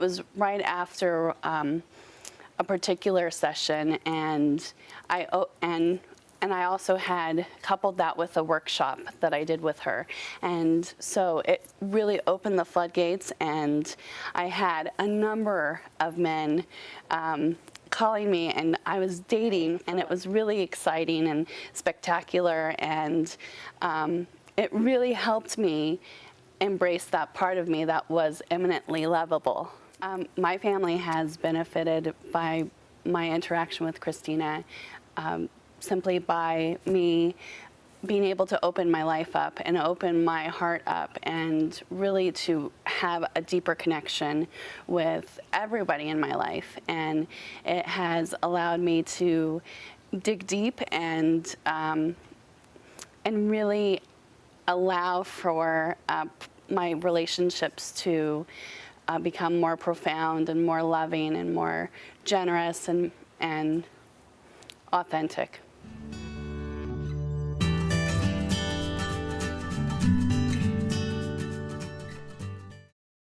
It was right after a particular session, and I also had coupled that with a workshop that I did with her. And so it really opened the floodgates, and I had a number of men calling me, and I was dating, and it was really exciting and spectacular, and it really helped me embrace that part of me that was eminently lovable. My family has benefited by my interaction with Christina, simply by me being able to open my life up and open my heart up and really to have a deeper connection with everybody in my life. And it has allowed me to dig deep and really allow for my relationships to become more profound and more loving and more generous and authentic.